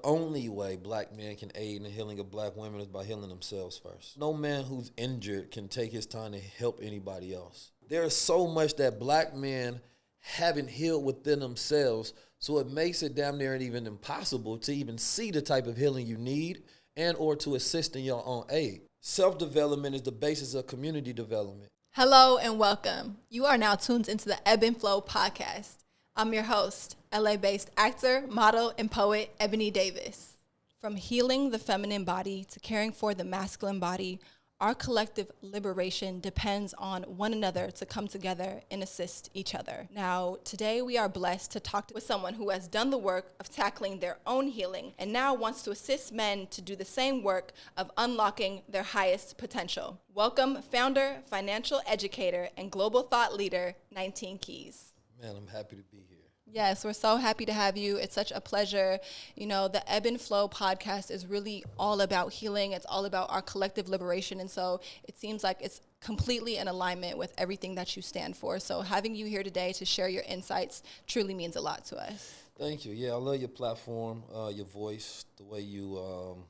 only way black men can aid in the healing of black women is by healing themselves first. No man who's injured can take his time to help anybody else. There is so much that black men haven't healed within themselves, so it makes it damn near even impossible to even see the type of healing you need and or to assist in your own aid. Self-development is the basis of community development. Hello and welcome. You are now tuned into the Ebb and Flow podcast. I'm your host, LA-based actor, model, and poet Ebony Davis. From healing the feminine body to caring for the masculine body, our collective liberation depends on one another to come together and assist each other. Now, today we are blessed to talk with someone who has done the work of tackling their own healing and now wants to assist men to do the same work of unlocking their highest potential. Welcome, founder, financial educator, and global thought leader, 19 Keys. Man, I'm happy to be here. Yes, we're so happy to have you. It's such a pleasure. You know, the Ebb and Flow podcast is really all about healing. It's all about our collective liberation. And so it seems like it's completely in alignment with everything that you stand for. So having you here today to share your insights truly means a lot to us. Thank you. Yeah, I love your platform, your voice, the way you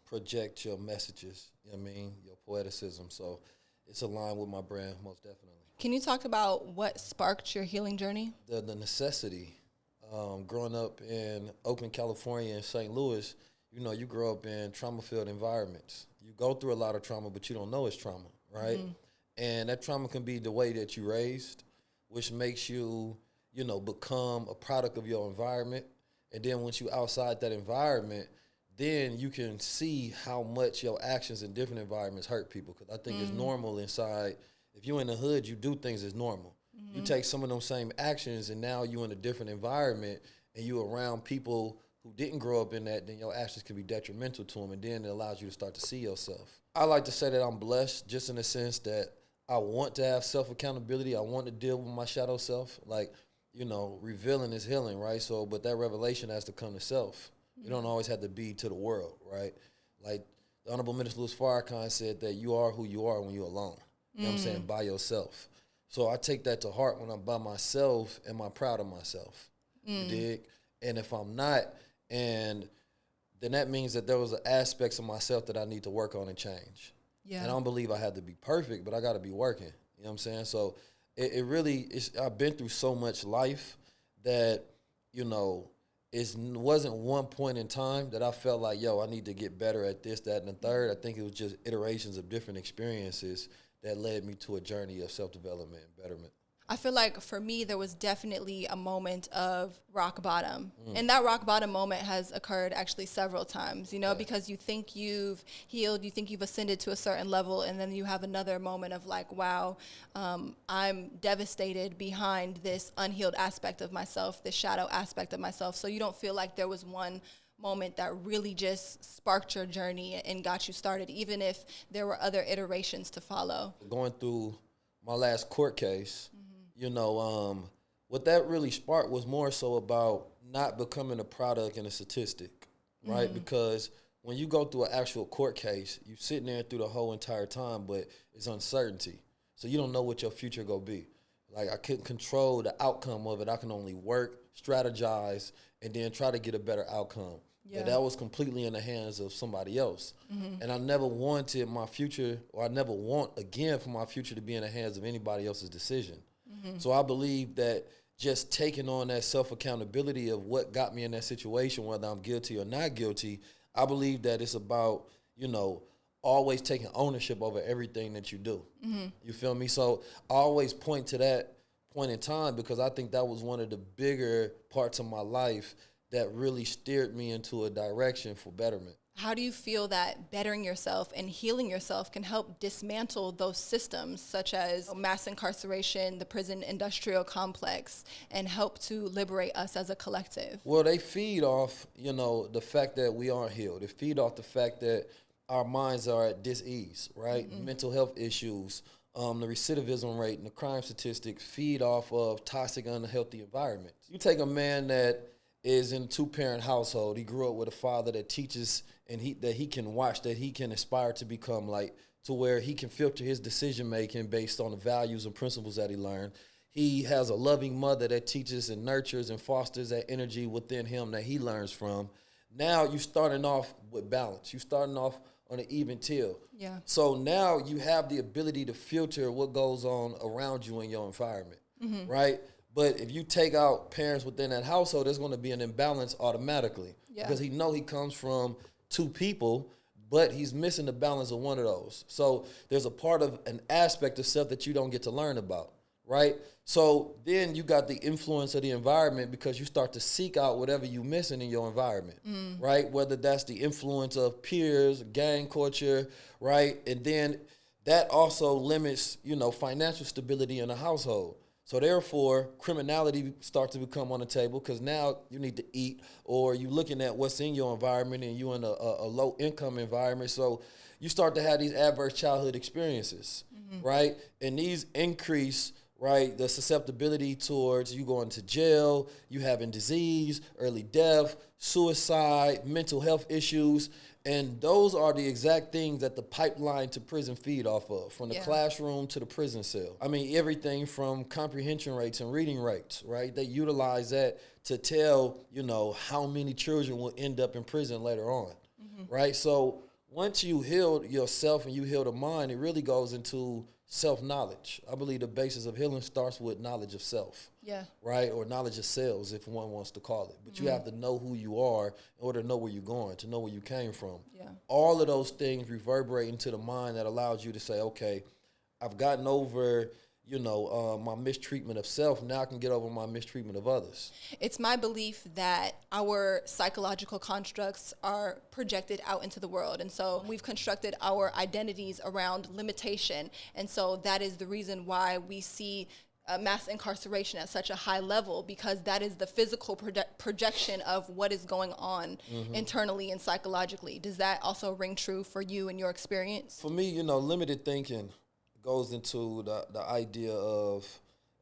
project your messages, you know what I mean, your poeticism. So it's aligned with my brand, most definitely. Can you talk about what sparked your healing journey? The necessity. Growing up in Oakland, California, and St. Louis, you know, you grow up in trauma-filled environments. You go through a lot of trauma, but you don't know it's trauma, right? Mm-hmm. And that trauma can be the way that you raised, which makes you, you know, become a product of your environment. And then once you outside that environment, then you can see how much your actions in different environments hurt people. Because I think it's normal inside. If you're in the hood, you do things as normal. You take some of those same actions and now you're in a different environment and you're around people who didn't grow up in that, then your actions can be detrimental to them, and then it allows you to start to see yourself. I like to say that I'm blessed just in the sense that I want to have self-accountability. I want to deal with my shadow self. Like, you know, revealing is healing, right? So, but that revelation has to come to self. You don't always have to be to the world, right? Like the Honorable Minister Louis Farrakhan said that you are who you are when you're alone. You know what I'm saying? By yourself. So I take that to heart when I'm by myself. Am I proud of myself? You dig? And if I'm not, and then that means that there was aspects of myself that I need to work on and change. Yeah. And I don't believe I have to be perfect, but I got to be working. You know what I'm saying? So it really is. I've been through so much life that, you know, it wasn't one point in time that I felt like, yo, I need to get better at this, that, and the third. I think it was just iterations of different experiences that led me to a journey of self-development and betterment. I feel like for me, there was definitely a moment of rock bottom. And that rock bottom moment has occurred actually several times, you know, because you think you've healed, you think you've ascended to a certain level, and then you have another moment of like, wow, I'm devastated behind this unhealed aspect of myself, this shadow aspect of myself. So you don't feel like there was one moment that really just sparked your journey and got you started, even if there were other iterations to follow. Going through my last court case, you know, what that really sparked was more so about not becoming a product and a statistic, right? Because when you go through an actual court case, you're sitting there through the whole entire time, but it's uncertainty. So you don't know what your future gonna be. Like, I couldn't control the outcome of it. I can only work, strategize, and then try to get a better outcome. Yeah. That was completely in the hands of somebody else. And I never wanted my future, or I never want again for my future to be in the hands of anybody else's decision. So I believe that just taking on that self-accountability of what got me in that situation, whether I'm guilty or not guilty, I believe that it's about, you know, always taking ownership over everything that you do. You feel me? So I always point to that point in time because I think that was one of the bigger parts of my life that really steered me into a direction for betterment. How do you feel that bettering yourself and healing yourself can help dismantle those systems such as mass incarceration, the prison industrial complex, and help to liberate us as a collective? Well, they feed off, you know, the fact that we aren't healed. They feed off the fact that our minds are at dis-ease, right? Mental health issues, the recidivism rate and the crime statistics feed off of toxic, unhealthy environments. You take a man that is in a two-parent household. He grew up with a father that teaches and that he can watch, that he can aspire to become like, to where he can filter his decision-making based on the values and principles that he learned. He has a loving mother that teaches and nurtures and fosters that energy within him that he learns from. now you're starting off with balance. You're starting off on an even till. Yeah. So now you have the ability to filter what goes on around you in your environment, right? But if you take out parents within that household, there's going to be an imbalance automatically because he comes from two people, but he's missing the balance of one of those. So there's a part of an aspect of self that you don't get to learn about, right? So then you got the influence of the environment because you start to seek out whatever you're missing in your environment, right? Whether that's the influence of peers, gang culture, right? And then that also limits, financial stability in a household. So therefore, criminality starts to become on the table because now you need to eat, or you're looking at what's in your environment and you're in a low-income environment. So you start to have these adverse childhood experiences, right? And these increase, right, the susceptibility towards you going to jail, you having disease, early death, suicide, mental health issues. And those are the exact things that the pipeline to prison feed off of, from the classroom to the prison cell. I mean, everything from comprehension rates and reading rates, right? They utilize that to tell, how many children will end up in prison later on, right? So once you heal yourself and you heal the mind, it really goes into self-knowledge. I believe the basis of healing starts with knowledge of self, right? Or knowledge of selves, if one wants to call it. But you have to know who you are in order to know where you're going, to know where you came from. All of those things reverberate into the mind that allows you to say, okay, I've gotten over, my mistreatment of self. Now I can get over my mistreatment of others. It's my belief that our psychological constructs are projected out into the world. And so we've constructed our identities around limitation. And so that is the reason why we see mass incarceration at such a high level, because that is the physical projection of what is going on internally and psychologically. Does that also ring true for you and your experience? For me, limited thinking goes into the idea of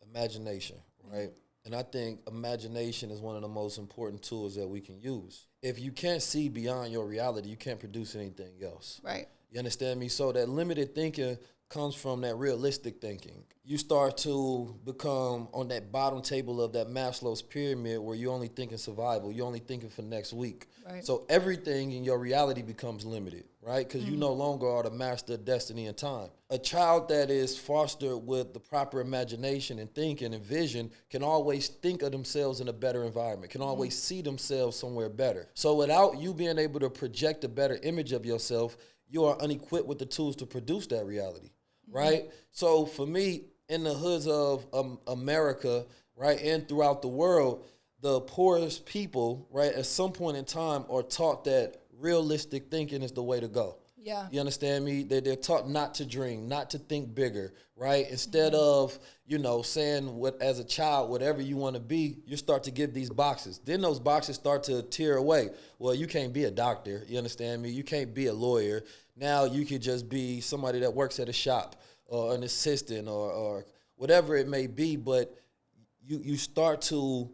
imagination, right? And I think imagination is one of the most important tools that we can use. If you can't see beyond your reality, you can't produce anything else. Right. You understand me? So that limited thinking comes from that realistic thinking. You start to become on that bottom table of that Maslow's pyramid where you're only thinking survival. You're only thinking for next week. Right. So everything in your reality becomes limited, right? Because you no longer are the master of destiny and time. A child that is fostered with the proper imagination and thinking and vision can always think of themselves in a better environment, can always see themselves somewhere better. So without you being able to project a better image of yourself, you are unequipped with the tools to produce that reality. Right? So for me, in the hoods of America, right, and throughout the world, the poorest people, right, at some point in time are taught that realistic thinking is the way to go. Yeah. You understand me? They're taught not to dream, not to think bigger, right? Instead of, saying what as a child, whatever you want to be, you start to give these boxes. Then those boxes start to tear away. Well, you can't be a doctor. You understand me? You can't be a lawyer. Now you could just be somebody that works at a shop or an assistant or whatever it may be. But you start to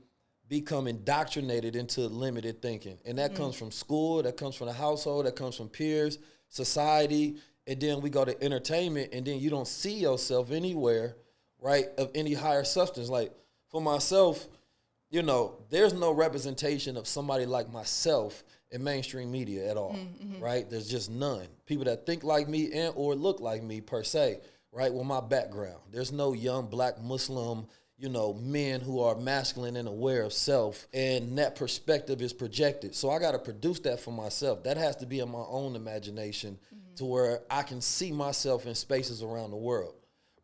become indoctrinated into limited thinking. And that comes from school, that comes from the household, that comes from peers, society, and then we go to entertainment, and then you don't see yourself anywhere, right, of any higher substance. Like, for myself, there's no representation of somebody like myself in mainstream media at all, right? There's just none. People that think like me and or look like me per se, right, with my background. There's no young black Muslim, men who are masculine and aware of self, and that perspective is projected. So I got to produce that for myself. That has to be in my own imagination to where I can see myself in spaces around the world,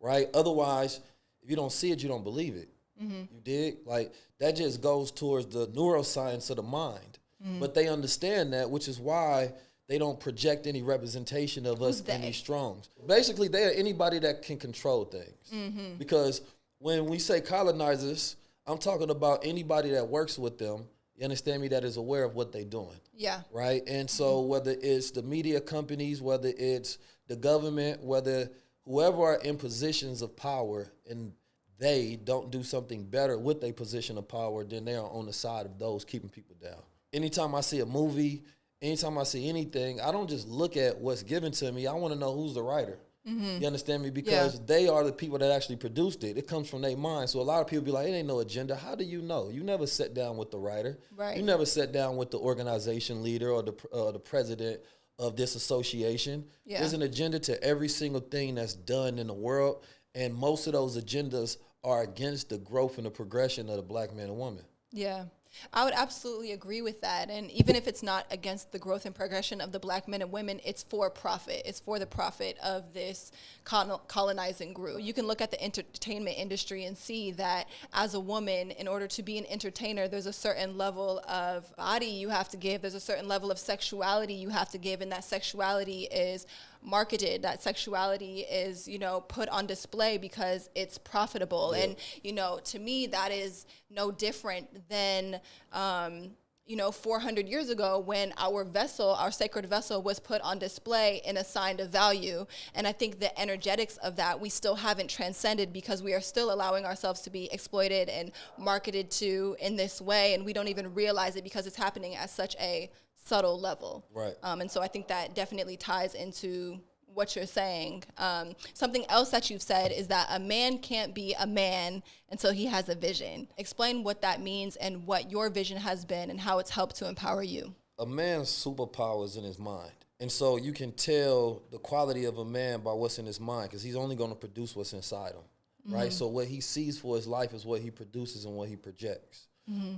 right? Otherwise, if you don't see it, you don't believe it. You dig? Like, that just goes towards the neuroscience of the mind. But they understand that, which is why they don't project any representation of us in these strongs. Basically, they are anybody that can control things. Because when we say colonizers, I'm talking about anybody that works with them, you understand me, that is aware of what they're doing. Yeah. Right? And so whether it's the media companies, whether it's the government, whether whoever are in positions of power and they don't do something better with their position of power, then they are on the side of those keeping people down. Anytime I see a movie, anytime I see anything, I don't just look at what's given to me. I want to know who's the writer. You understand me? Because they are the people that actually produced it. It comes from their mind. So a lot of people be like, it ain't no agenda. How do you know? You never sat down with the writer. Right. You never sat down with the organization leader or the president of this association. Yeah. There's an agenda to every single thing that's done in the world. And most of those agendas are against the growth and the progression of the black man and woman. Yeah. I would absolutely agree with that. And even if it's not against the growth and progression of the black men and women, it's for profit. It's for the profit of this colonizing group. You can look at the entertainment industry and see that as a woman, in order to be an entertainer, there's a certain level of body you have to give. There's a certain level of sexuality you have to give. And that sexuality is marketed, that sexuality is, put on display because it's profitable. Yeah. And, to me, that is no different than, 400 years ago when our sacred vessel was put on display and assigned a value. And I think the energetics of that we still haven't transcended because we are still allowing ourselves to be exploited and marketed to in this way. And we don't even realize it because it's happening at such a subtle level. Right. And so I think that definitely ties into what you're saying. Something else that you've said is that a man can't be a man until he has a vision. Explain what that means and what your vision has been and how it's helped to empower you. A man's superpower is in his mind. And so you can tell the quality of a man by what's in his mind because he's only going to produce what's inside him, right? So what he sees for his life is what he produces and what he projects,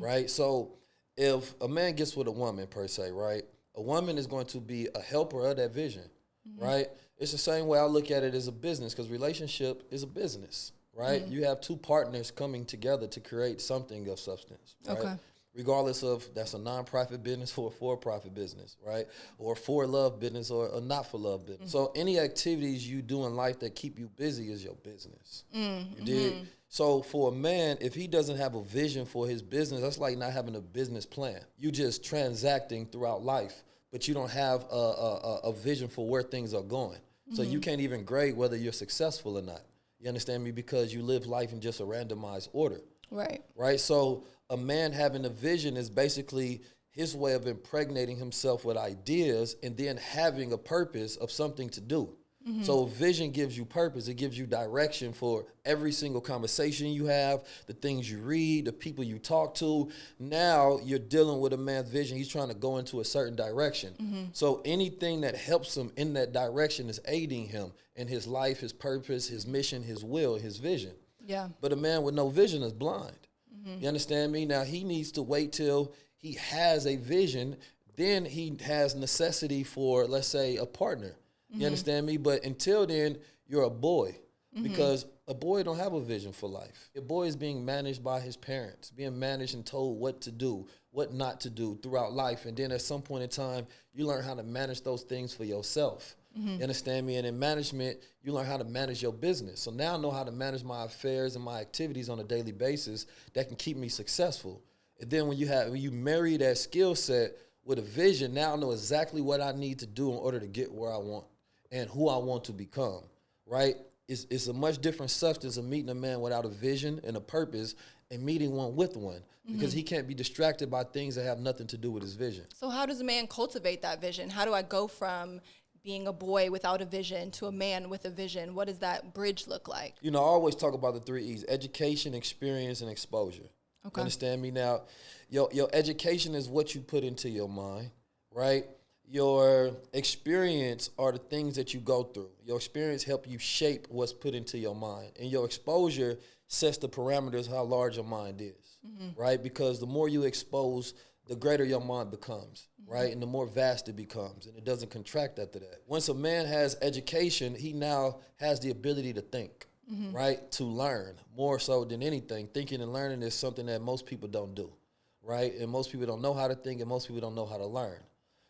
right? So if a man gets with a woman, per se, right, a woman is going to be a helper of that vision, right? It's the same way I look at it as a business because relationship is a business, right? You have two partners coming together to create something of substance, right? Okay. Regardless of that's a nonprofit business or a for-profit business, right? Or for love business or a not for love business. So any activities you do in life that keep you busy is your business. You dig? So for a man, if he doesn't have a vision for his business, that's like not having a business plan. You just transacting throughout life, but you don't have a vision for where things are going. So you can't even grade whether you're successful or not. You understand me? Because you live life in just a randomized order. Right. Right? So a man having a vision is basically his way of impregnating himself with ideas and then having a purpose of something to do. So vision gives you purpose. It gives you direction for every single conversation you have, the things you read, the people you talk to. Now you're dealing with a man's vision. He's trying to go into a certain direction. So anything that helps him in that direction is aiding him in his life, his purpose, his mission, his will, his vision. Yeah. But a man with no vision is blind. You understand me? Now he needs to wait till he has a vision. Then he has necessity for, let's say, a partner. You understand me? But until then, you're a boy because a boy don't have a vision for life. A boy is being managed by his parents, being managed and told what to do, what not to do throughout life. And then at some point in time, you learn how to manage those things for yourself. You understand me? And in management, you learn how to manage your business. So now I know how to manage my affairs and my activities on a daily basis that can keep me successful. And then when you marry that skill set with a vision, now I know exactly what I need to do in order to get where I want and who I want to become, right? It's a much different substance of meeting a man without a vision and a purpose and meeting one with one because he can't be distracted by things that have nothing to do with his vision. So how does a man cultivate that vision? How do I go from being a boy without a vision to a man with a vision? What does that bridge look like? I always talk about the 3 E's: education, experience, and exposure. Okay. Understand me? Now, your education is what you put into your mind, right? Your experience are the things that you go through. Your experience help you shape what's put into your mind. And your exposure sets the parameters how large your mind is, right? Because the more you expose, the greater your mind becomes, right? And the more vast it becomes, and it doesn't contract after that. Once a man has education, he now has the ability to think, right? To learn, more so than anything. Thinking and learning is something that most people don't do, right? And most people don't know how to think, and most people don't know how to learn.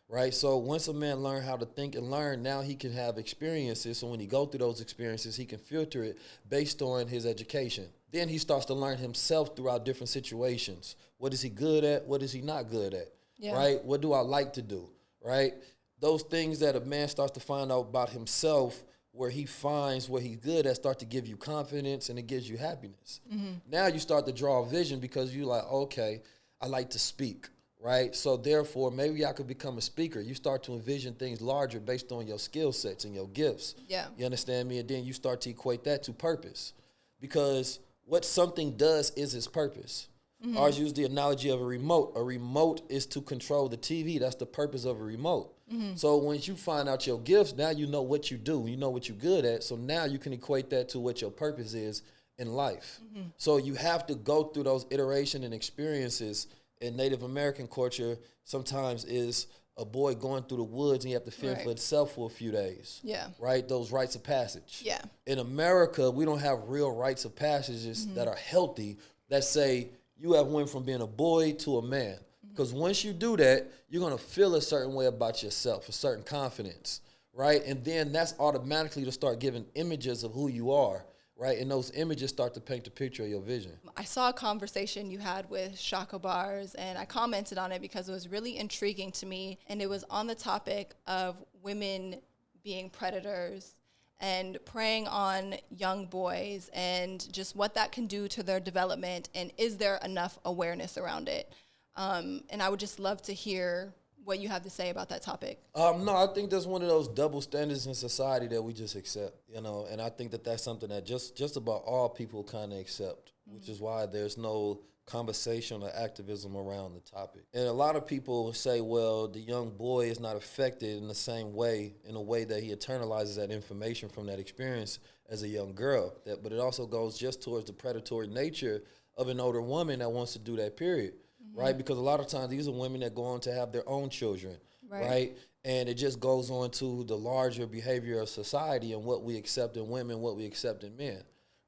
Right, so once a man learns how to think and learn, now he can have experiences. So when he go through those experiences, he can filter it based on his education. Then he starts to learn himself throughout different situations. What is he good at? What is he not good at? Yeah. Right? What do I like to do? Right? Those things that a man starts to find out about himself, where he finds what he's good at, start to give you confidence and it gives you happiness. Now you start to draw a vision because you're like, okay, I like to speak. right? So therefore, maybe I could become a speaker. You start to envision things larger based on your skill sets and your gifts. Yeah. You understand me? And then you start to equate that to purpose. Because what something does is its purpose. Mm-hmm. Ours use the analogy of a remote. A remote is to control the TV. That's the purpose of a remote. Mm-hmm. So once you find out your gifts, now you know what you do. You know what you're good at. So now you can equate that to what your purpose is in life. Mm-hmm. So you have to go through those iteration and experiences. In Native American culture, sometimes is a boy going through the woods and you have to fend for itself for a few days. Yeah. Right? Those rites of passage. Yeah. In America, we don't have real rites of passages that are healthy that say you have went from being a boy to a man. Because once you do that, you're going to feel a certain way about yourself, a certain confidence, right? And then that's automatically to start giving images of who you are, right? And those images start to paint the picture of your vision. I saw a conversation you had with Shaka Bars, and I commented on it because it was really intriguing to me. And it was on the topic of women being predators and preying on young boys and just what that can do to their development. And is there enough awareness around it? And I would just love to hear what you have to say about that topic. No, I think that's one of those double standards in society that we just accept, you know, and I think that that's something that just about all people kind of accept, which is why there's no conversation or activism around the topic. And a lot of people say, well, the young boy is not affected in the same way, in a way that he internalizes that information from that experience as a young girl. But it also goes just towards the predatory nature of an older woman that wants to do that, period. Right? Because a lot of times these are women that go on to have their own children, right? And it just goes on to the larger behavior of society and what we accept in women, what we accept in men,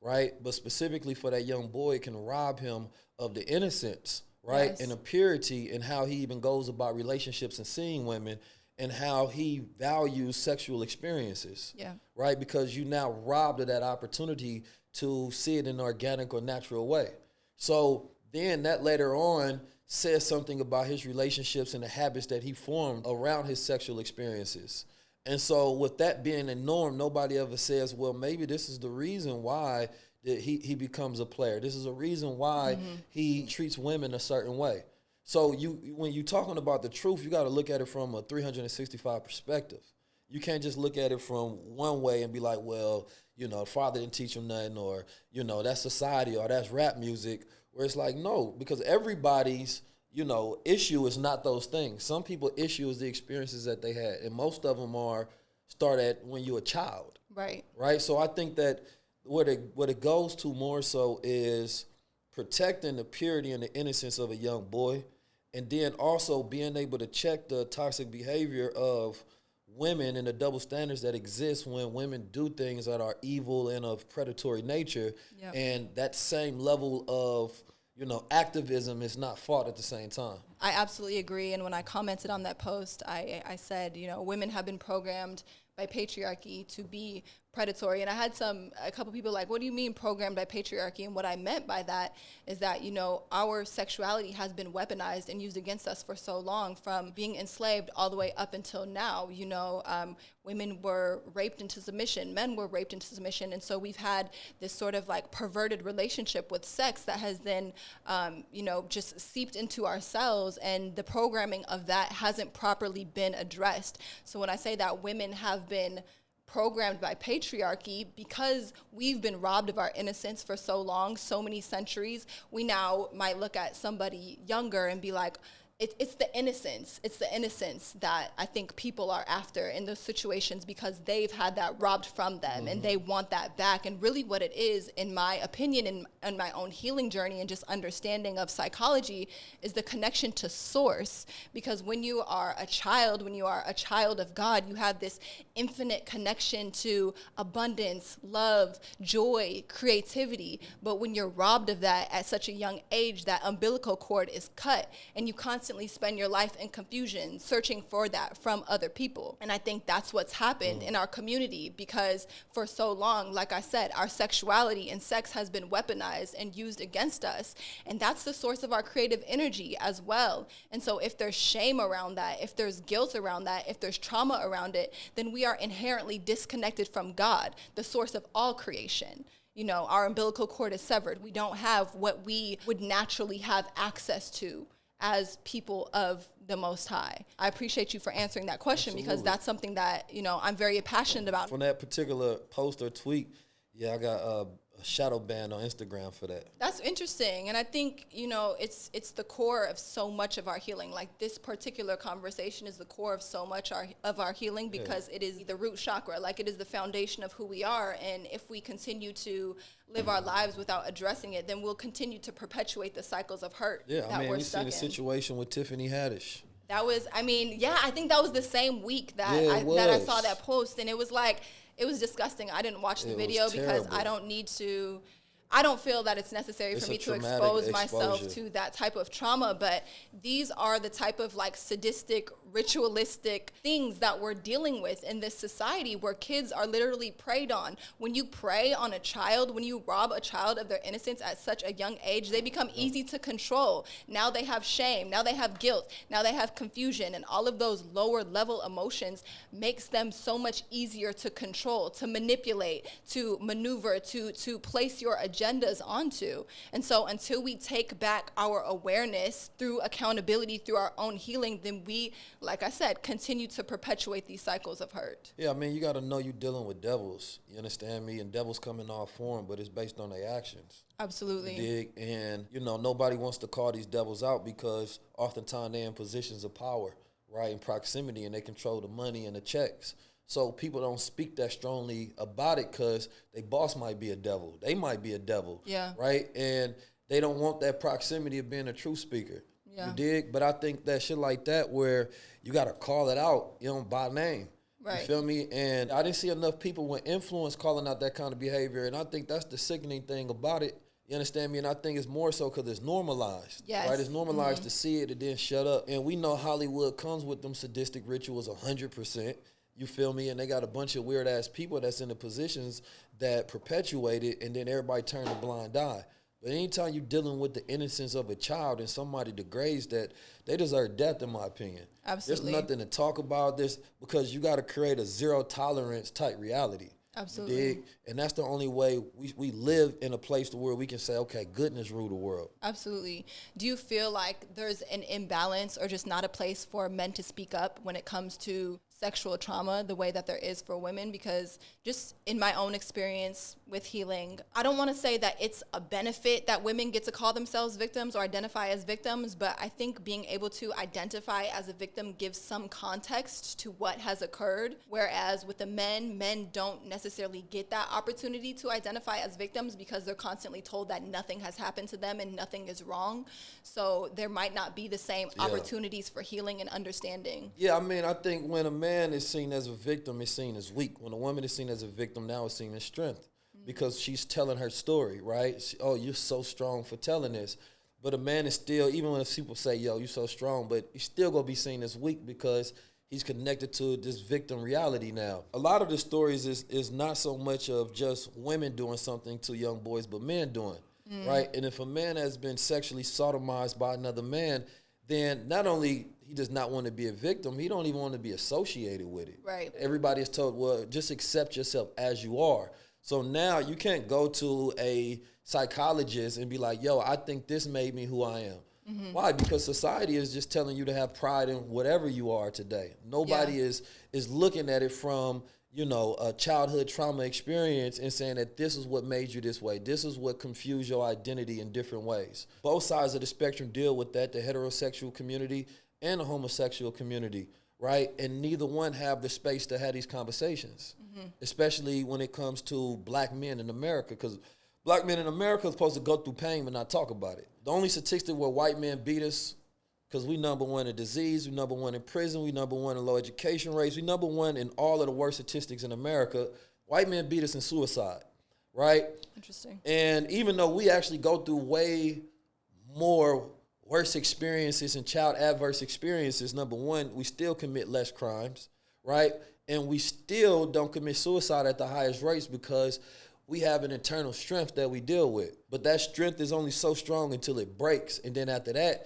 right? But specifically for that young boy, it can rob him of the innocence, right? Yes. And the purity and how he even goes about relationships and seeing women and how he values sexual experiences, right? Because you now robbed of that opportunity to see it in an organic or natural way. So then that later on says something about his relationships and the habits that he formed around his sexual experiences. And so with that being a norm, nobody ever says, well, maybe this is the reason why that he becomes a player. This is a reason why he treats women a certain way. So when you're talking about the truth, you got to look at it from a 365 perspective. You can't just look at it from one way and be like, well, you know, father didn't teach him nothing, or, you know, that's society, or that's rap music. Where it's like, no, because everybody's, you know, issue is not those things. Some people's issue is the experiences that they had. And most of them start at when you're a child. Right. Right? So I think that what it goes to more so is protecting the purity and the innocence of a young boy. And then also being able to check the toxic behavior of women and the double standards that exist when women do things that are evil and of predatory nature. Yep. And that same level of, you know, activism is not fought at the same time. I absolutely agree. And when I commented on that post, I said, you know, women have been programmed by patriarchy to be predatory. And I had a couple people like, what do you mean programmed by patriarchy? And what I meant by that is that, you know, our sexuality has been weaponized and used against us for so long, from being enslaved all the way up until now. You know, women were raped into submission, men were raped into submission. And so we've had this sort of like perverted relationship with sex that has then, you know, just seeped into ourselves, and the programming of that hasn't properly been addressed. So when I say that women have been programmed by patriarchy, because we've been robbed of our innocence for so long, so many centuries, we now might look at somebody younger and be like, it's the innocence that I think people are after in those situations, because they've had that robbed from them and they want that back. And really what it is, in my opinion, in my own healing journey and just understanding of psychology, is the connection to source. Because when you are a child of God, you have this infinite connection to abundance, love, joy, creativity. But when you're robbed of that at such a young age, that umbilical cord is cut, and you constantly spend your life in confusion, searching for that from other people. And I think that's what's happened in our community, because for so long, like I said, our sexuality and sex has been weaponized and used against us. And that's the source of our creative energy as well. And so if there's shame around that, if there's guilt around that, if there's trauma around it, then we are inherently disconnected from God, the source of all creation. You know, our umbilical cord is severed. We don't have what we would naturally have access to as people of the Most High? I appreciate you for answering that question. Absolutely. Because that's something that, you know, I'm very passionate about. From that particular post or tweet, yeah, I got a shadow ban on Instagram for that. That's interesting. And I think, you know, it's the core of so much of our healing. Like, this particular conversation is the core of so much of our healing, because it is the root chakra. Like, it is the foundation of who we are. And if we continue to live our lives without addressing it, then we'll continue to perpetuate the cycles of hurt Yeah, that I mean, we're we stuck seen the in. situation with Tiffany Haddish. That was, I mean, yeah, I think that was the same week that Yeah, I saw that post. And it was like, it was disgusting. I didn't watch the video because I don't feel that it's necessary for me to expose myself to that type of trauma. But these are the type of like sadistic, ritualistic things that we're dealing with in this society, where kids are literally preyed on. When you prey on a child, when you rob a child of their innocence at such a young age, they become easy to control. Now they have shame, now they have guilt, now they have confusion, and all of those lower level emotions makes them so much easier to control, to manipulate, to maneuver, to place your agendas onto. And so until we take back our awareness through accountability, through our own healing, then we, like I said, continue to perpetuate these cycles of hurt. Yeah, I mean, you got to know you're dealing with devils. You understand me? And devils come in all form, but it's based on their actions. Absolutely. You dig? And, you know, nobody wants to call these devils out because oftentimes they're in positions of power, right, in proximity, and they control the money and the checks. So people don't speak that strongly about it because their boss might be a devil. They might be a devil, right? And they don't want that proximity of being a true speaker. You dig? But I think that shit like that, where you got to call it out, you know, by name. Right. You feel me? And I didn't see enough people with influence calling out that kind of behavior. And I think that's the sickening thing about it. You understand me? And I think it's more so because it's normalized. Yes. Right? It's normalized to see it and then shut up. And we know Hollywood comes with them sadistic rituals 100%. You feel me? And they got a bunch of weird-ass people that's in the positions that perpetuate it, and then everybody turn a blind eye. But anytime you're dealing with the innocence of a child and somebody degrades that, they deserve death, in my opinion. Absolutely. There's nothing to talk about this, because you got to create a zero-tolerance type reality. Absolutely. Dig? And that's the only way we live in a place to where we can say, okay, goodness rule the world. Absolutely. Do you feel like there's an imbalance or just not a place for men to speak up when it comes to sexual trauma the way that there is for women? Because just in my own experience with healing, I don't want to say that it's a benefit that women get to call themselves victims or identify as victims, but I think being able to identify as a victim gives some context to what has occurred, whereas with the men don't necessarily get that opportunity to identify as victims because they're constantly told that nothing has happened to them and nothing is wrong. So there might not be the same opportunities for healing and understanding. Yeah, I mean, I think when a man is seen as a victim, it's seen as weak. When a woman is seen as a victim, now it's seen as strength, because she's telling her story, right? Oh, you're so strong for telling this. But a man is still, even when people say, yo, you're so strong, but he's still going to be seen as weak because he's connected to this victim reality now. A lot of the stories is not so much of just women doing something to young boys, but men doing, right? And if a man has been sexually sodomized by another man, then not only he does not want to be a victim, he don't even want to be associated with it. Right. Everybody is told, well, just accept yourself as you are. So now you can't go to a psychologist and be like, yo, I think this made me who I am. Why? Because society is just telling you to have pride in whatever you are today. Nobody is looking at it from, you know, a childhood trauma experience and saying that this is what made you this way. This is what confused your identity in different ways. Both sides of the spectrum deal with that, the heterosexual community and the homosexual community, right? And neither one have the space to have these conversations, especially when it comes to black men in America, because black men in America are supposed to go through pain but not talk about it. The only statistic where white men beat us, because we number one in disease, we number one in prison, we number one in low education rates, we number one in all of the worst statistics in America. White men beat us in suicide, right? Interesting. And even though we actually go through way more worse experiences and child adverse experiences, number one, we still commit less crimes, right? And we still don't commit suicide at the highest rates because we have an internal strength that we deal with. But that strength is only so strong until it breaks. And then after that,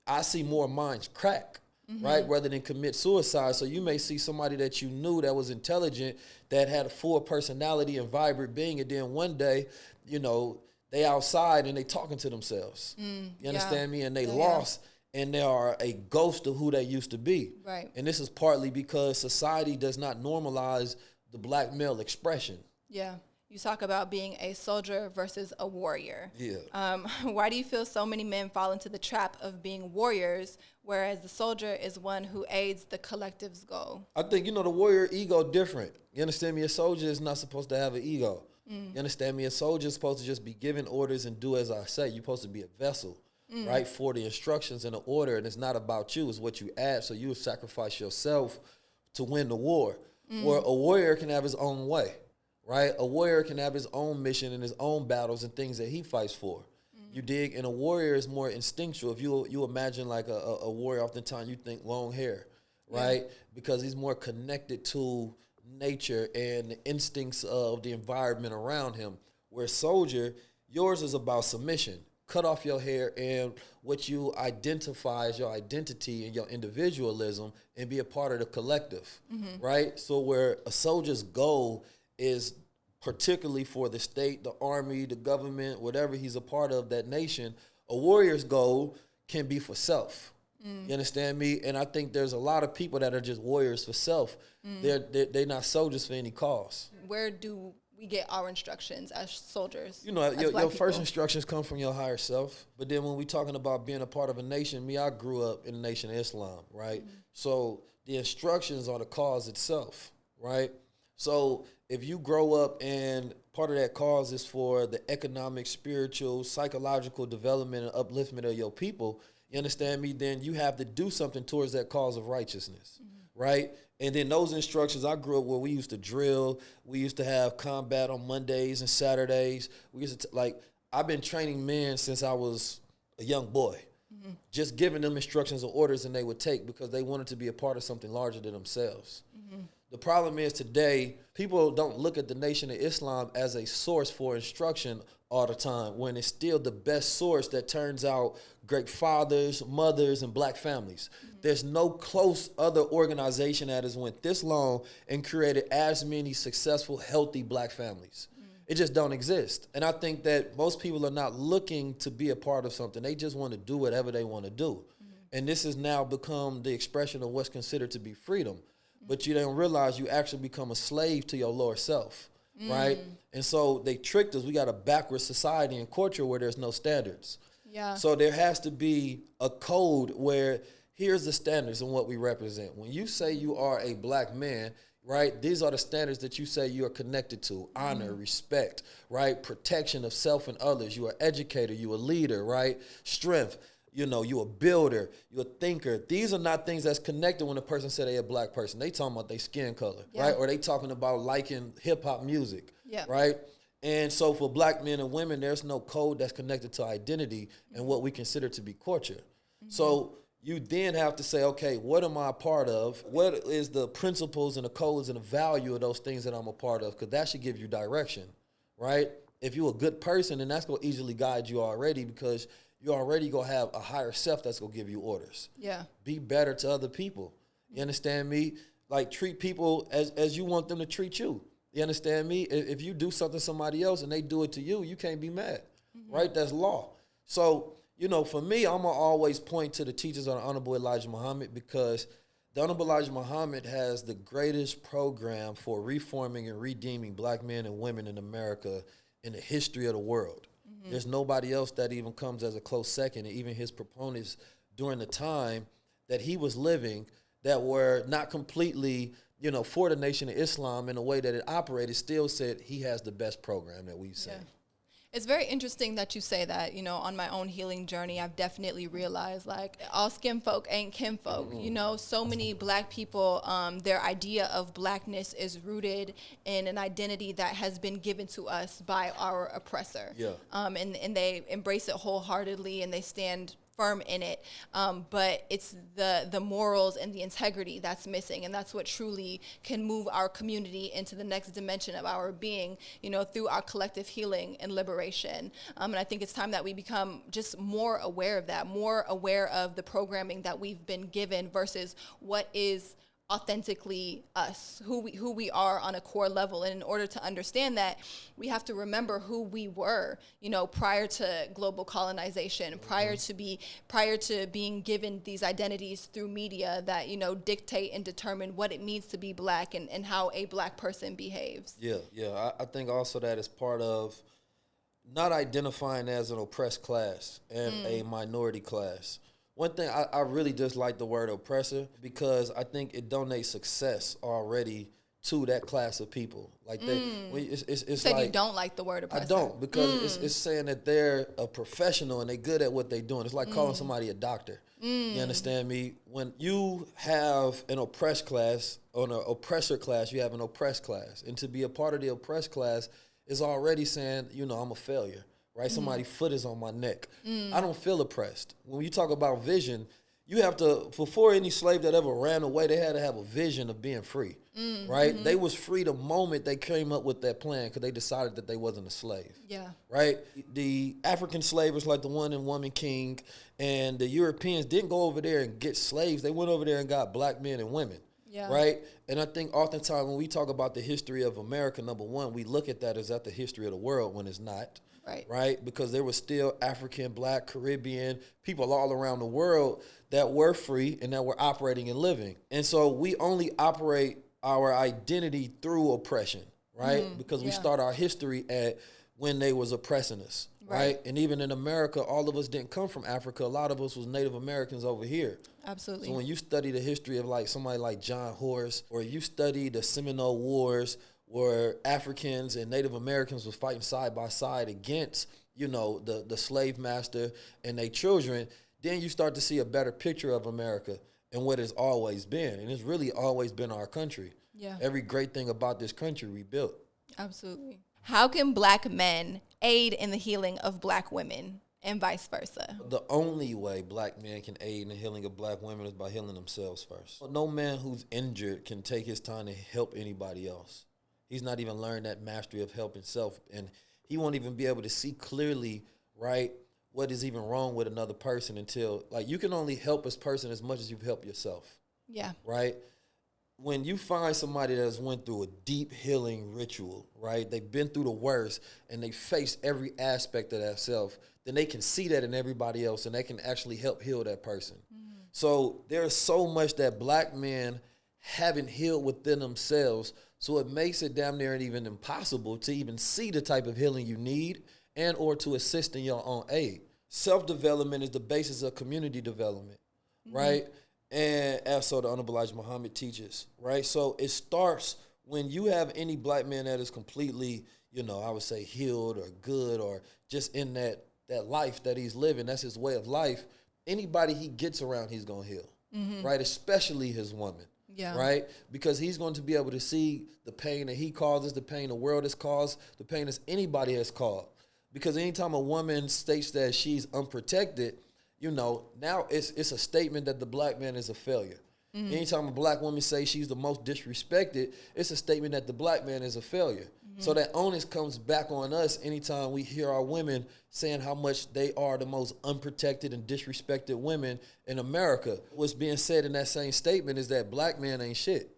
I see more minds crack, right, rather than commit suicide. So you may see somebody that you knew that was intelligent, that had a full personality and vibrant being, and then one day, you know, they outside and they talking to themselves. You understand me? And they lost. and they are a ghost of who they used to be. Right. And this is partly because society does not normalize the black male expression. Yeah. You talk about being a soldier versus a warrior. Yeah. Why do you feel so many men fall into the trap of being warriors, whereas the soldier is one who aids the collective's goal? I think, the warrior ego different. You understand me? A soldier is not supposed to have an ego. You understand me? A soldier is supposed to just be given orders and do as I say. You're supposed to be a vessel, right, for the instructions and the order, and it's not about you. It's what you add, so you sacrifice yourself to win the war. Where a warrior can have his own way, right? A warrior can have his own mission and his own battles and things that he fights for. You dig? And a warrior is more instinctual. If you imagine like a warrior, oftentimes you think long hair, right? Yeah. Because he's more connected to nature and the instincts of the environment around him. Where a soldier, yours is about submission. Cut off your hair and what you identify as your identity and your individualism and be a part of the collective, right? So where a soldier's goal is particularly for the state, the army, the government, whatever he's a part of, that nation, a warrior's goal can be for self. You understand me? And I think there's a lot of people that are just warriors for self. They're not soldiers for any cause. Where do we get our instructions as soldiers? Your first instructions come from your higher self. But then when we're talking about being a part of a nation, I grew up in the Nation of Islam, right? So the instructions are the cause itself, right? So if you grow up and part of that cause is for the economic, spiritual, psychological development and upliftment of your people, you understand me? Then you have to do something towards that cause of righteousness, right? And then those instructions, I grew up where we used to drill. We used to have combat on Mondays and Saturdays. We used to, I've been training men since I was a young boy, just giving them instructions and orders, and they would take because they wanted to be a part of something larger than themselves. The problem is today, people don't look at the Nation of Islam as a source for instruction all the time, when it's still the best source that turns out great fathers, mothers, and black families. There's no close other organization that has went this long and created as many successful, healthy black families. It just don't exist. And I think that most people are not looking to be a part of something. They just want to do whatever they want to do. And this has now become the expression of what's considered to be freedom. But you don't realize you actually become a slave to your lower self, right? And so they tricked us. We got a backward society and culture where there's no standards. Yeah. So there has to be a code where here's the standards and what we represent. When you say you are a black man, right, these are the standards that you say you are connected to: honor, respect, right, protection of self and others. You are educator, you a leader, right, strength. You a builder, you a thinker. These are not things that's connected when a person said they a black person. They talking about their skin color, right? Or they talking about liking hip-hop music, right? And so for black men and women, there's no code that's connected to identity and what we consider to be culture. So you then have to say, okay, what am I a part of? What is the principles and the codes and the value of those things that I'm a part of? Because that should give you direction, right? If you're a good person, then that's going to easily guide you already, because you're already going to have a higher self that's going to give you orders. Yeah. Be better to other people. You understand me? Treat people as you want them to treat you. You understand me? If you do something to somebody else and they do it to you, you can't be mad, right? That's law. So, for me, I'm going to always point to the teachings of the Honorable Elijah Muhammad, because the Honorable Elijah Muhammad has the greatest program for reforming and redeeming black men and women in America in the history of the world. There's nobody else that even comes as a close second. And even his proponents during the time that he was living that were not completely, for the Nation of Islam in the way that it operated, still said he has the best program that we've seen. Yeah. It's very interesting that you say that. On my own healing journey, I've definitely realized, all skin folk ain't kin folk. So many black people, their idea of blackness is rooted in an identity that has been given to us by our oppressor. Yeah. And they embrace it wholeheartedly, and they stand firm in it, but it's the morals and the integrity that's missing, and that's what truly can move our community into the next dimension of our being, through our collective healing and liberation. And I think it's time that we become just more aware of that, more aware of the programming that we've been given versus what is authentically us, who we are on a core level. And in order to understand that, we have to remember who we were, prior to global colonization, prior to being given these identities through media that, dictate and determine what it means to be Black and how a Black person behaves. Yeah. I think also that is part of not identifying as an oppressed class and a minority class. One thing, I really dislike the word oppressor because I think it donates success already to that class of people. Like it's said like you don't like the word oppressor. I don't, because it's saying that they're a professional and they're good at what they're doing. It's like calling somebody a doctor. You understand me? When you have an oppressed class or an oppressor class, you have an oppressed class. And to be a part of the oppressed class is already saying, I'm a failure. Right? Somebody's foot is on my neck. I don't feel oppressed. When you talk about vision, you have to, before any slave that ever ran away, they had to have a vision of being free, right? They was free the moment they came up with that plan because they decided that they wasn't a slave. Yeah. Right? The African slavers like the One and Woman King and the Europeans didn't go over there and get slaves. They went over there and got Black men and women. Yeah. Right? And I think oftentimes when we talk about the history of America, number one, we look at that as at the history of the world when it's not. Right? Because there was still African, Black, Caribbean, people all around the world that were free and that were operating and living. And so we only operate our identity through oppression, right? Because we start our history at when they was oppressing us, right? And even in America, all of us didn't come from Africa. A lot of us was Native Americans over here. Absolutely. So when you study the history of like somebody like John Horace, or you study the Seminole Wars, where Africans and Native Americans was fighting side by side against, the slave master and their children, then you start to see a better picture of America and what it's always been. And it's really always been our country. Yeah. Every great thing about this country we built. Absolutely. How can Black men aid in the healing of Black women and vice versa? The only way Black men can aid in the healing of Black women is by healing themselves first. No man who's injured can take his time to help anybody else. He's not even learned that mastery of helping self, and he won't even be able to see clearly, right, what is even wrong with another person until, like, you can only help a person as much as you help yourself. Yeah. Right? When you find somebody that's went through a deep healing ritual, right, they've been through the worst, and they face every aspect of that self, then they can see that in everybody else, and they can actually help heal that person. So there's so much that Black men haven't healed within themselves. So it makes it damn near even impossible to even see the type of healing you need and or to assist in your own aid. Self-development is the basis of community development, right? And as so the Honorable Elijah Muhammad teaches, right? So it starts when you have any Black man that is completely, I would say healed or good or just in that life that he's living, that's his way of life. Anybody he gets around, he's going to heal, right? Especially his woman. Yeah. Right? Because he's going to be able to see the pain that he causes, the pain the world has caused, the pain that anybody has caused. Because anytime a woman states that she's unprotected, now it's a statement that the Black man is a failure. Anytime a Black woman says she's the most disrespected, it's a statement that the Black man is a failure. So that onus comes back on us anytime we hear our women saying how much they are the most unprotected and disrespected women in America. What's being said in that same statement is that Black man ain't shit,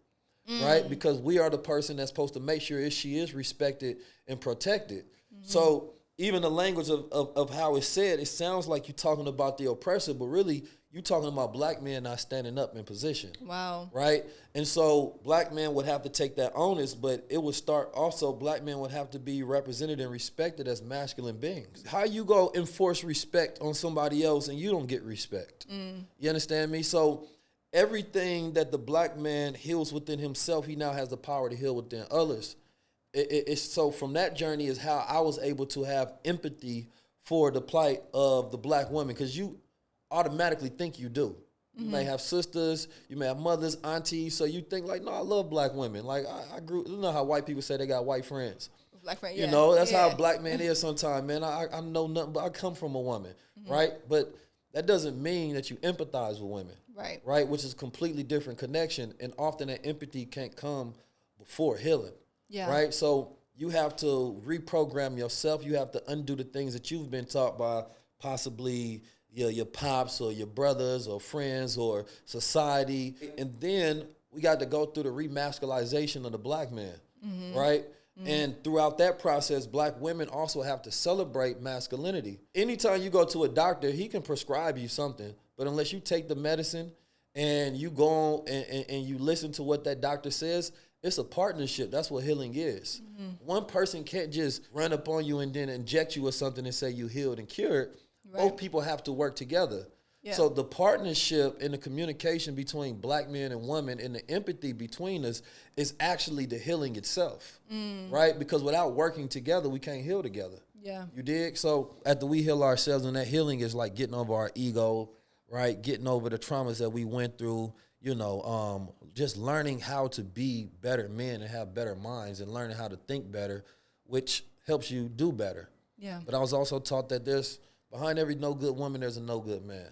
right? Because we are the person that's supposed to make sure she is respected and protected. So even the language of how it's said, it sounds like you're talking about the oppressor, but really you're talking about Black men not standing up in position. Wow. Right? And so Black men would have to take that onus, but it would start also, Black men would have to be represented and respected as masculine beings. How you go enforce respect on somebody else and you don't get respect? You understand me? So everything that the Black man heals within himself, he now has the power to heal within others. It's so from that journey is how I was able to have empathy for the plight of the Black woman, because you automatically think you do. You may have sisters, you may have mothers, aunties, so you think like, no, I love Black women. Like I grew, you know how white people say they got white friends. Black friend, yeah. That's how a Black man is sometimes, man. I know nothing, but I come from a woman, right? But that doesn't mean that you empathize with women, right? Which is a completely different connection, and often that empathy can't come before healing. Yeah. Right? So you have to reprogram yourself. You have to undo the things that you've been taught by possibly your pops or your brothers or friends or society. And then we got to go through the remasculization of the black man, right? And throughout that process, black women also have to celebrate masculinity. Anytime you go to a doctor, he can prescribe you something, but unless you take the medicine and you go on and you listen to what that doctor says, it's a partnership. That's what healing is. One person can't just run up on you and then inject you with something and say you healed and cured. Right. Both people have to work together. Yeah. So the partnership and the communication between black men and women and the empathy between us is actually the healing itself, right? Because without working together, we can't heal together. Yeah. You dig? So after we heal ourselves, and that healing is like getting over our ego, right? Getting over the traumas that we went through, you know, just learning how to be better men and have better minds and learning how to think better, which helps you do better. Yeah. But I was also taught that behind every no good woman, there's a no good man.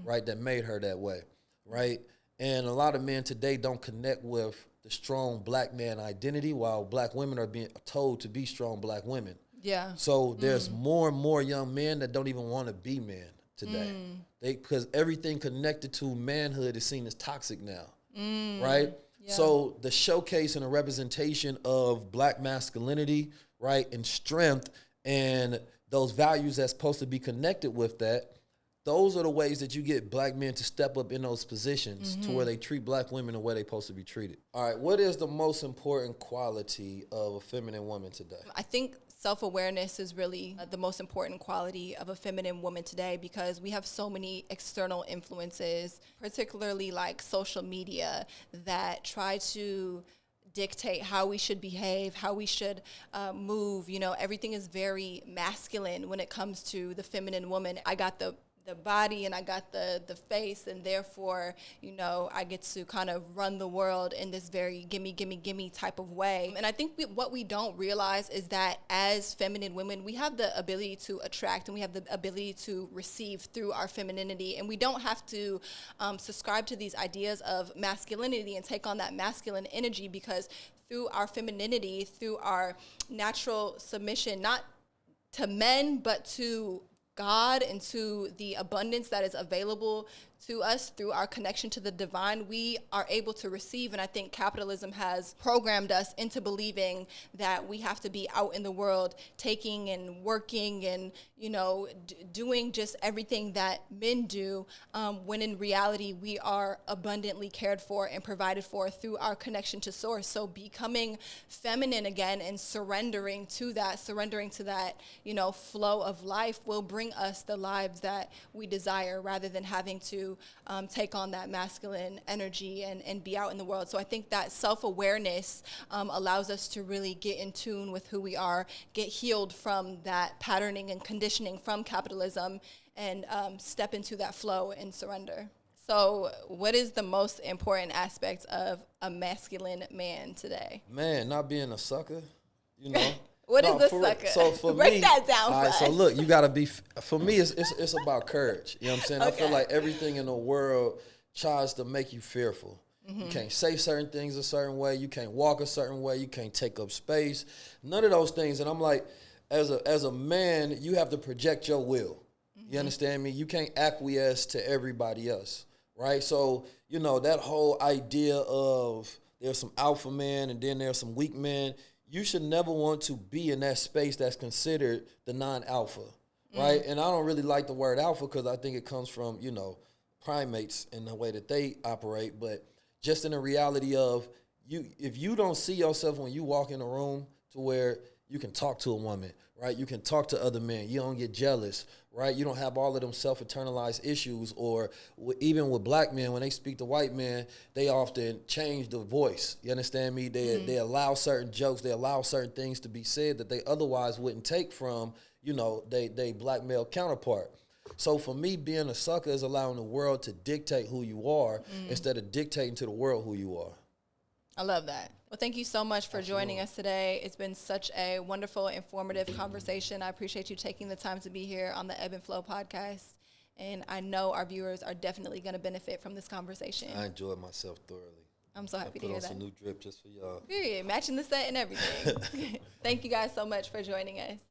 Right, that made her that way, right? And a lot of men today don't connect with the strong black man identity, while black women are being told to be strong black women. Yeah. So there's more and more young men that don't even want to be men today. Because everything connected to manhood is seen as toxic now, right? Yeah. So the showcase and the representation of black masculinity, right, and strength and those values that's supposed to be connected with that, those are the ways that you get black men to step up in those positions to where they treat black women the way they're supposed to be treated. All right, what is the most important quality of a feminine woman today? I think self-awareness is really the most important quality of a feminine woman today, because we have so many external influences, particularly like social media, that try to dictate how we should behave, how we should move. You know, everything is very masculine when it comes to the feminine woman. I got the body and I got the face, and therefore, you know, I get to kind of run the world in this very gimme type of way. And I think what we don't realize is that as feminine women, we have the ability to attract and we have the ability to receive through our femininity. And we don't have to subscribe to these ideas of masculinity and take on that masculine energy, because through our femininity, through our natural submission, not to men, but to God and to the abundance that is available to us through our connection to the divine, we are able to receive. And I think capitalism has programmed us into believing that we have to be out in the world taking and working and, you know, doing just everything that men do, when in reality we are abundantly cared for and provided for through our connection to source. So becoming feminine again and surrendering to that, you know, flow of life will bring us the lives that we desire, rather than having to take on that masculine energy and be out in the world. So I think that self-awareness allows us to really get in tune with who we are, get healed from that patterning and conditioning from capitalism, and step into that flow and surrender. So what is the most important aspect of a masculine man today? Man, not being a sucker, you know. What is the sucker? So for break me, that down all for right, us. so look, you gotta be. For me, it's about courage. You know what I'm saying? Okay. I feel like everything in the world tries to make you fearful. You can't say certain things a certain way. You can't walk a certain way. You can't take up space. None of those things. And I'm like, as a man, you have to project your will. You understand me? You can't acquiesce to everybody else, right? So you know that whole idea of there's some alpha men and then there's some weak men. You should never want to be in that space that's considered the non-alpha, right? And I don't really like the word alpha because I think it comes from, you know, primates and the way that they operate. But just in the reality of you, if you don't see yourself when you walk in a room to where you can talk to a woman, right? You can talk to other men. You don't get jealous, right? You don't have all of them self-internalized issues. Or even with black men, when they speak to white men, they often change the voice. You understand me? They allow certain jokes. They allow certain things to be said that they otherwise wouldn't take from, you know, they black male counterpart. So for me, being a sucker is allowing the world to dictate who you are instead of dictating to the world who you are. I love that. Well, thank you so much for joining us today. It's been such a wonderful, informative conversation. I appreciate you taking the time to be here on the Ebb and Flow podcast. And I know our viewers are definitely going to benefit from this conversation. I enjoyed myself thoroughly. I'm so happy to hear that. I put on some new drip just for y'all. Period. Matching the set and everything. Thank you guys so much for joining us.